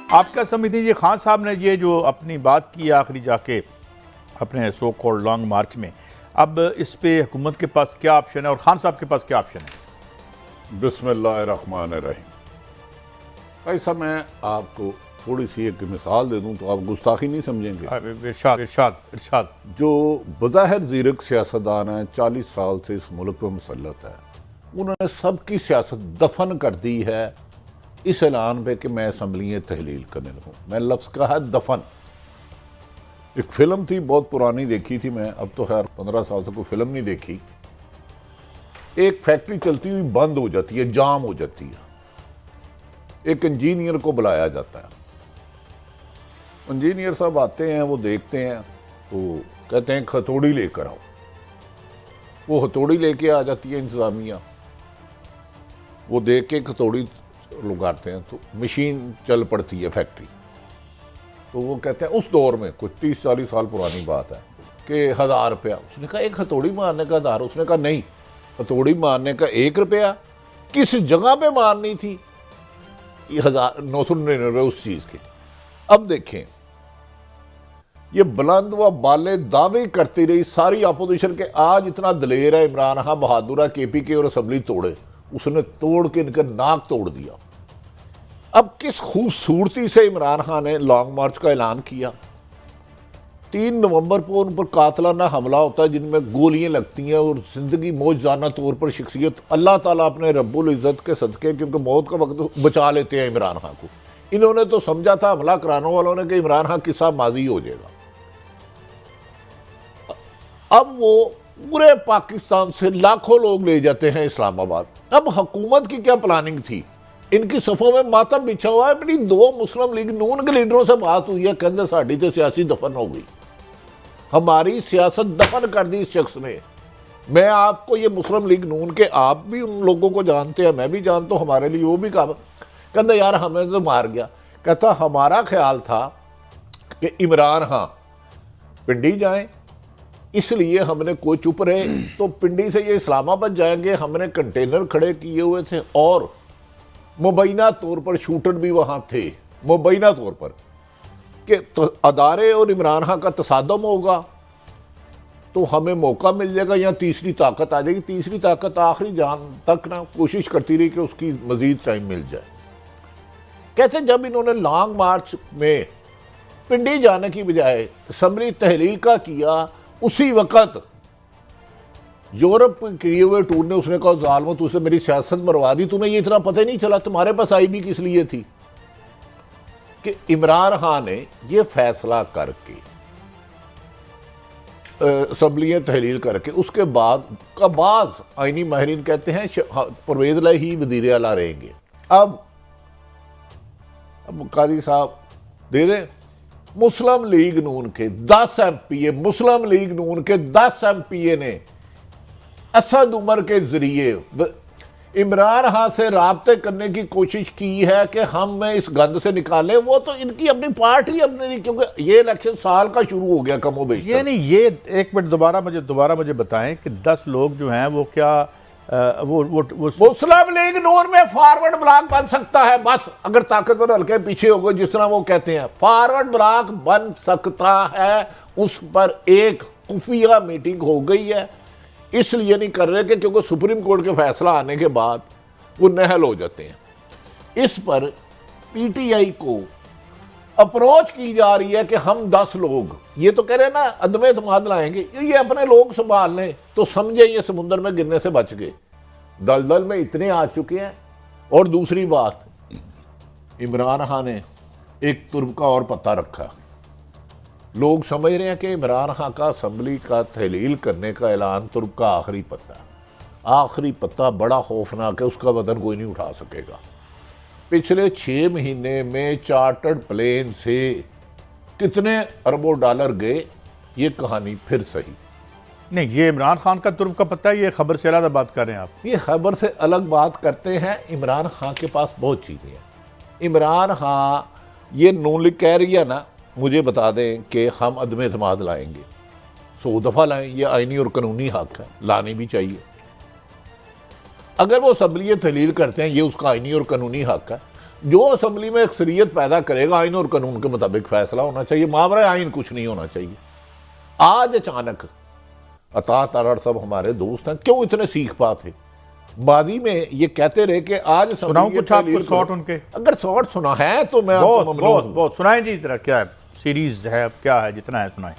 आप क्या समझते हैं ये खान साहब ने ये जो अपनी बात की आखिरी जाके अपने सो कॉल्ड लॉन्ग मार्च में, अब इस पे हुकूमत के पास क्या ऑप्शन है और खान साहब के पास क्या ऑप्शन है? बिस्मिल्लाहिर्रहमानिर्रहीम। भाई साहब, मैं आपको थोड़ी सी एक मिसाल दे दूं तो आप गुस्ताखी नहीं समझेंगे। इरशाद इरशाद इरशाद। जो बज़ाहिर ज़ीरक सियासतदान है, 40 साल से इस मुल्क पर मुसल्लत है, उन्होंने सबकी सियासत दफन कर दी है इस ऐलान पे कि मैं असम्बलियाँ तहलील करने लगूँ। मैं लफ्ज़ कहा है दफन। एक फिल्म थी बहुत पुरानी, देखी थी मैं, अब तो खैर 15 साल से कोई फिल्म नहीं देखी। एक फैक्ट्री चलती हुई बंद हो जाती है, जाम हो जाती है, एक इंजीनियर को बुलाया जाता है। इंजीनियर साहब आते हैं, वो देखते हैं तो कहते हैं हथौड़ी लेकर आओ। वो हथौड़ी लेके आ जाती है इंतजामिया, वो देख के हथौड़ी लगाते हैं तो मशीन चल पड़ती है फैक्ट्री। तो वो कहते हैं, उस दौर में कुछ 30-40 साल पुरानी बात है, कि 1000 रुपया। उसने कहा एक हथौड़ी मारने का 1000? उसने कहा नहीं, हथौड़ी मारने का 1 रुपया। किस जगह पे मारनी थी? 1999 उस चीज के। अब देखें, ये बुलंद व बाले दावे करती रही सारी अपोजिशन के आज इतना दलेर है इमरान खान बहादुर, KP के और असेंबली तोड़े, उसने तोड़ के इनका नाक तोड़ दिया। अब किस खूबसूरती से इमरान खान ने लॉन्ग मार्च का ऐलान किया। 3 नवंबर को उन पर कातलाना हमला होता है जिनमें गोलियां लगती हैं और जिंदगी मौजजाना तौर पर शख्सियत अल्लाह ताला अपने रब्बुल इज़्ज़त के सदके, क्योंकि मौत का वक्त बचा लेते हैं इमरान खान को। इन्होंने तो समझा था हमला कराने वालों ने कि इमरान खान किस्सा माजी हो जाएगा। अब वो पूरे पाकिस्तान से लाखों लोग ले जाते हैं इस्लामाबाद। अब हुकूमत की क्या प्लानिंग थी? इनकी सफ़ों में मातम बिछा हुआ है। अपनी 2 मुस्लिम लीग नून के लीडरों से बात हुई है, कहते साड़ी तो सियासी दफन हो गई, हमारी सियासत दफन कर दी इस शख्स ने। मैं आपको ये मुस्लिम लीग नून के, आप भी उन लोगों को जानते हैं, मैं भी जानता हूँ, हमारे लिए वो भी कहा, कहता यार हमें तो मार गया। कहता हमारा ख्याल था कि इमरान खान पिंडी जाएं, इसलिए हमने कोई चुप रहे, तो पिंडी से ये इस्लामाबाद जाएंगे। हमने कंटेनर खड़े किए हुए थे और मुबैना तौर पर शूटर भी वहां थे, मुबैना तौर पर कि तो अदारे और इमरान खान का तसादम होगा तो हमें मौका मिल जाएगा या तीसरी ताकत आ जाएगी। तीसरी ताकत आखिरी जान तक ना कोशिश करती रही कि उसकी मजीद टाइम मिल जाए। कहते जब इन्होंने लॉन्ग मार्च में पिंडी जाने की बजाय असम्बली तहलील का किया, उसी वक्त यूरोप किए हुए टूर ने उसने कहा जालिमो तुझसे मेरी सियासत मरवा दी, तुम्हें ये इतना पता ही नहीं चला, तुम्हारे पास आई भी किस लिए थी? कि इमरान खान ने ये फैसला करके असम्बलियाँ तहलील करके उसके बाद का बाज आईनी माहिरीन कहते हैं परवेज लाई ही वज़ीर आला रहेंगे। अब काजी साहब दे दें, मुस्लिम लीग नून के 10 MPA, मुस्लिम लीग नून के 10 MPA ने असद उमर के जरिए इमरान खान से राब्ते करने की कोशिश की है कि हम इस गंद से निकालें। वो तो इनकी अपनी पार्टी अपने, क्योंकि ये इलेक्शन साल का शुरू हो गया कमो बेश। ये नहीं, ये एक मिनट दोबारा मुझे बताएं कि 10 लोग जो हैं वो क्या वो मुस्लिम लीग नून में फॉरवर्ड ब्लॉक बन सकता है बस, अगर ताकतवर हल्के पीछे हो गए, जिस तरह वो कहते हैं फॉरवर्ड ब्लॉक बन सकता है। उस पर एक खुफिया मीटिंग हो गई है, इसलिए नहीं कर रहे कि क्योंकि सुप्रीम कोर्ट के फैसला आने के बाद वो नहल हो जाते हैं। इस पर PTI को अप्रोच की जा रही है कि हम 10 लोग, ये तो कह रहे हैं ना अदम एतमाद लाएंगे, ये अपने लोग संभाल लें तो समझे ये समुद्र में गिरने से बच गए। दलदल में इतने आ चुके हैं। और दूसरी बात, इमरान खान ने एक तुर्क का और पता रखा। लोग समझ रहे हैं कि इमरान खान का असम्बली का तहलील करने का ऐलान तुर्क का आखिरी पत्ता बड़ा खौफनाक है, उसका वजन कोई नहीं उठा सकेगा। पिछले 6 महीने में चार्टर्ड प्लेन से कितने अरबों डॉलर गए, ये कहानी फिर सही नहीं। ये इमरान खान का तुर्क का पता है, ये खबर से अलग बात कर रहे हैं आप। ये खबर से अलग बात करते हैं। इमरान खान के पास बहुत चीज़ें हैं। इमरान खान ये नून लीग कह रही है ना, मुझे बता दें कि हम अदम एतमाद लाएंगे, 100 दफ़ा लाएं, ये आईनी और कानूनी हक है, लानी भी चाहिए। अगर वो असम्बली तहलील करते हैं, ये उसका आईनी और कानूनी हक है, जो असम्बली में अक्सरियत पैदा करेगा आइन और कानून के मुताबिक फैसला होना चाहिए, मावरा आइन कुछ नहीं होना चाहिए। आज अचानक अता तारड़ सब हमारे दोस्त हैं, क्यों इतने सीख पा थे? बादी में ये कहते रहे कि आज सुनाऊं कुछ आपको शॉर्ट उनके? अगर शॉर्ट सुना है तो मैं बहुत सुनाएं जी, जरा क्या है सीरीज है, क्या है, जितना है सुनाएं।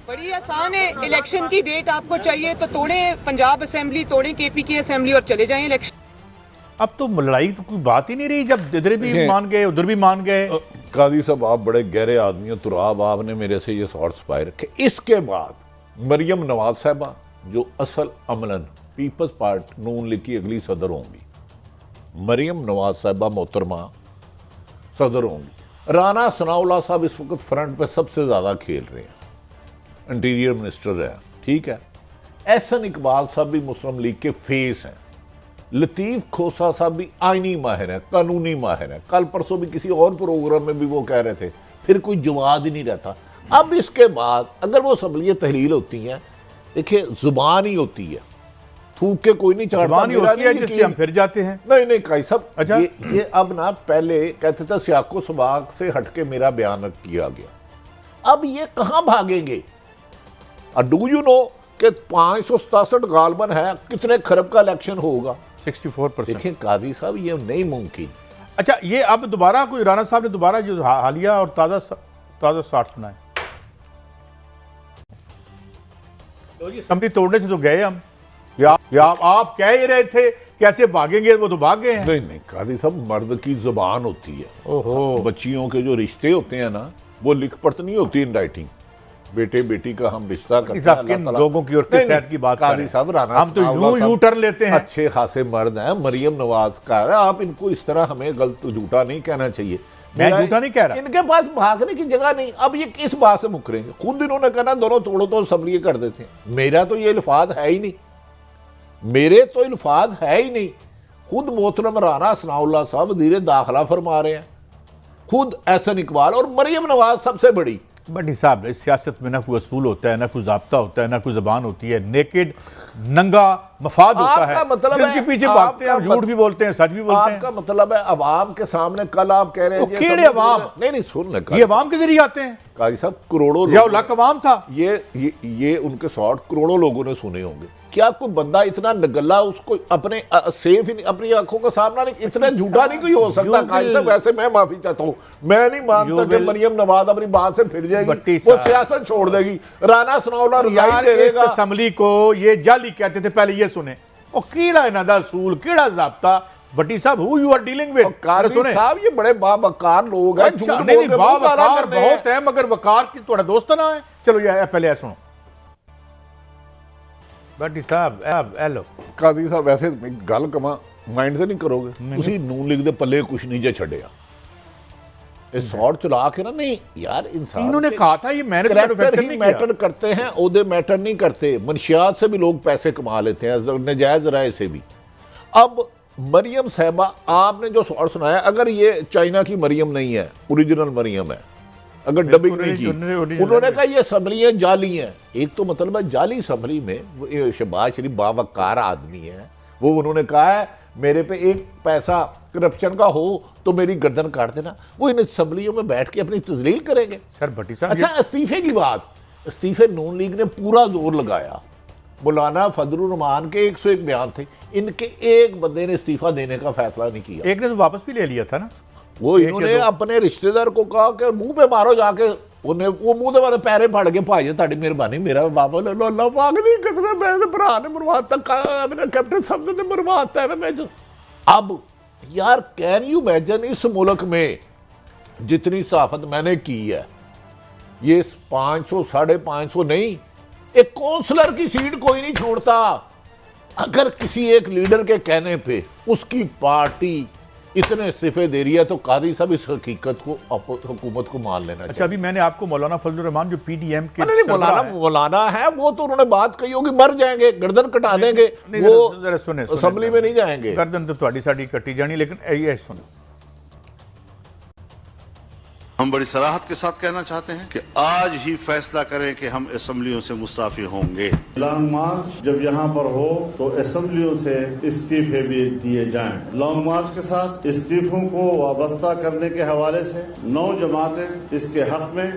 बड़ी आसान है, इलेक्शन की डेट आपको चाहिए तो तोड़े पंजाब असेंबली, तोड़े केपी की असेंबली और चले जाएं इलेक्शन। अब तो लड़ाई तो कोई बात ही नहीं रही, जब इधर भी मान गए उधर भी मान गए। कादी साहब आप बड़े गहरे आदमी हो, तुराब आपने मेरे से ये शॉर्ट्स पाए रखे। इसके बाद मरियम नवाज साहबा जो असल अमलन पीपल्स पार्टी नून लीग की अगली सदर होंगी, मरियम नवाज साहबा मोहतरमा सदर होंगी। राना सनाउल्लाह साहब इस वक्त फ्रंट पे सबसे ज्यादा खेल रहे हैं, इंटीरियर मिनिस्टर है, ठीक है। एहसन इकबाल साहब भी मुस्लिम लीग के फेस हैं। लतीफ खोसा साहब भी आईनी माहिर है, कानूनी माहिर है। कल परसों भी किसी और प्रोग्राम में भी वो कह रहे थे, फिर कोई जवाब ही नहीं रहता। अब इसके बाद अगर वो असम्बली तहलील होती हैं, देखिए जुबान ही होती है, थूक के कोई नहीं चाटता, होती है जिससे हम फिर जाते हैं। नहीं काई सब अच्छा ये अब ना, पहले कहते थे सियाको सबाक से हटके मेरा बयान किया गया, अब ये कहां भागेंगे? डू यू नो कि 567 गालबन है, कितने खरब का इलेक्शन होगा? 64%। देखिए कादी साहब ये नहीं मुमकिन। अच्छा ये अब दोबारा कोई राणा साहब ने दोबारा जो हालिया और ताजा शॉट सुनाए, तो जी असम्बली तोड़ने से तो गए हम, या आप कह ही रहे थे कैसे भागेंगे, वो तो भाग गए हैं। नहीं कादी साहब मर्द की जुबान होती है। ओहो, बच्चियों के जो रिश्ते होते हैं ना, वो लिख पढ़त नहीं होती इन राइटिंग। बेटे बेटी का हम रिश्ता करते हैं, किन लोगों की और किस सेहत की बात कर रहे हैं? हम तो यू टर्न लेते हैं। अच्छे खासे मर्द हैं, मरियम नवाज का है, आप इनको इस तरह हमें गलत झूठा नहीं कहना चाहिए। मैं झूठा नहीं कह रहा, इनके पास भागने की जगह नहीं। अब ये किस बात से मुकरेंगे? खुद इन्होंने कहना दोनों तोड़ो तो असम्बली कर देते हैं। मेरा तो ये इल्फाज है ही नहीं, मेरे तो इल्फाज है ही नहीं। खुद मोहतरम राना सनाउल्लाह साहब वज़ीर दाखिला फरमा रहे हैं, खुद एहसन इकबाल और मरियम नवाज सबसे बड़ी। बट हिसाब इस सियासत में ना कोई असूल होता है, ना कोई ज़ाब्ता होता है, ना कोई ज़बान होती है। नेकेड नंगा मफाद होता है, मतलब जिसके पीछे भागते हैं, झूठ भी बोलते हैं, सच भी बोलते हैं। आपका मतलब है अवाम के सामने कल आप कह रहे हैं केड़े अवाम? नहीं सुन ले, ये अवाम के जरिए आते हैं। काजी साहब करोड़ों लाख अवाम था, ये उनके शॉर्ट करोड़ों लोगों ने सुने होंगे। क्या कोई बंदा इतना नगल्ला, उसको अपने सेफ ही अपनी आंखों का सामना नहीं, इतना झूठा नहीं कोई हो सकता? काजी साहब वैसे मैं माफी चाहता हूं, मैं नहीं मानता कि मरियम नवाज अपनी बात से फिर जाएगी, वो सियासत छोड़ देगी। राना सनाउल्लाह रिजाइन दे देगा। इस असम्बली को ये जाली कहते थे, पहले ये सुने, और कीड़ा इन्हां दा असूल, कीड़ा ज़ाब्ता। भट्टी साहब who you are dealing with? Qazi साहब ये बड़े बावकार लोग हैं, झूठ बोल के बावकार बहुत है, मगर वकार की थोड़ा दोस्त ना है। चलो ये पहले सुनो भट्टी साहब। हेलो काजी साहब वैसे गल कमा माइंड से नहीं करोगे, उसी नून लीग दे पल्ले कुछ नहीं जे छड़िया, इस शॉर्ट चला के ना। नहीं यार, इंसान इन्होंने कहा था ये मैटर करते हैं, ओहदे मैटर नहीं करते। मनशियात से भी लोग पैसे कमा लेते हैं, नजायज राय से भी। अब मरियम साहबा आपने जो शॉर्ट सुनाया, अगर ये चाइना की मरियम नहीं है, ओरिजिनल मरियम है, अगर डबिंग नहीं की, उन्होंने कहा ये असम्बलियां जाली हैं। एक तो मतलब है जाली असम्बली में शहबाज शरीफ बावकार आदमी है, वो उन्होंने कहा है मेरे पे एक पैसा करप्शन का हो तो मेरी गर्दन काट देना। वो इन असम्बलियों में बैठ के अपनी तजलील करेंगे। सर भट्टी साहब, अच्छा इस्तीफे की बात, इस्तीफे नून लीग ने पूरा जोर लगाया। मौलाना फजलुर रहमान के 101 बयान थे, इनके एक बंदे ने इस्तीफा देने का फैसला नहीं किया। एक ने तो वापस भी ले लिया था ना। वो इन्होंने अपने रिश्तेदार को कहा कि मुंह पे मारो जाके, उन्हें वो मुंह दे वाले पैरे फाड़ के भाई ताड़ी मेहरबानी, मेरा बाबा ले लो, अल्लाह पाक नहीं कसम, मेरे भरा ने मरवाता, मेरे कैप्टन साहब ने मरवाता है। मैं जो अब यार कैन यू इमेजिन, इस मुल्क में जितनी सहाफत मैंने की है, ये 500 550 नहीं, एक काउंसलर की सीट कोई नहीं छोड़ता। अगर किसी एक लीडर के कहने पे उसकी पार्टी इतने इस्तीफे दे रही है तो कादी साहब इस हकीकत को हुकूमत को मान लेना चाहिए। अच्छा अभी मैंने आपको मौलाना फजलुर रहमान जो पीडीएम के मौलाना है, वो तो उन्होंने बात कही होगी, मर जाएंगे, गर्दन कटा देंगे, वो सुने असेंबली में नहीं जाएंगे। गर्दन तो थोड़ी साड़ी कटी जानी, लेकिन ये सुनो हम बड़ी सराहत के साथ कहना चाहते हैं कि आज ही फैसला करें कि हम असेंबलियों से मुस्ताफी होंगे। लॉन्ग मार्च जब यहाँ पर हो तो असेंबलियों से इस्तीफे भी दिए जाएं। लॉन्ग मार्च के साथ इस्तीफों को वाबस्ता करने के हवाले से 9 जमातें इसके हक में।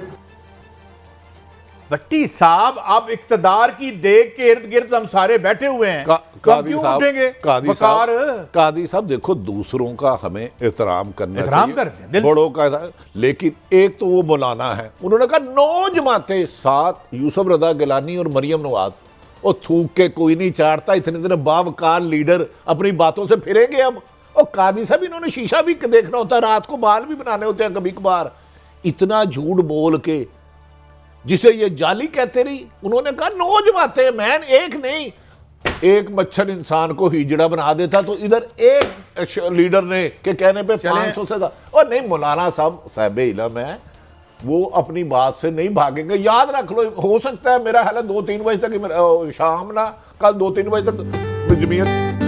भट्टी साहब, अब इक्तदार की देख के इर्द गिर्द हम सारे बैठे हुए हैं, कादी क्यों साहब, उठेंगे? कादी साहब देखो, दूसरों का हमें एहतराम करना एहतराम चाहिए, करते हैं, बड़ों का, लेकिन एक तो वो मौलाना है, उन्होंने कहा 9 जमातें, 7 यूसुफ रजा गिलानी और मरियम नवाज, और थूक के कोई नहीं चाटता, इतने इतने बावकार लीडर अपनी बातों से फिरेंगे अब। और कादी साहब, इन्होंने शीशा भी देखना होता है, रात को बाल भी बनाने होते हैं कभी कभार। इतना झूठ बोल के जिसे ये जाली कहते रही, उन्होंने कहा 9 जमातें, मैन एक नहीं, एक मच्छर इंसान को हिजड़ा बना देता, तो इधर एक लीडर ने के कहने पे 500 से ज्यादा। और नहीं, मौलाना साहब साहिब इल्म है, वो अपनी बात से नहीं भागेंगे। याद रख लो, हो सकता है मेरा हाल 2-3 बजे तक शाम ना, कल 2-3 बजे तक जमीयत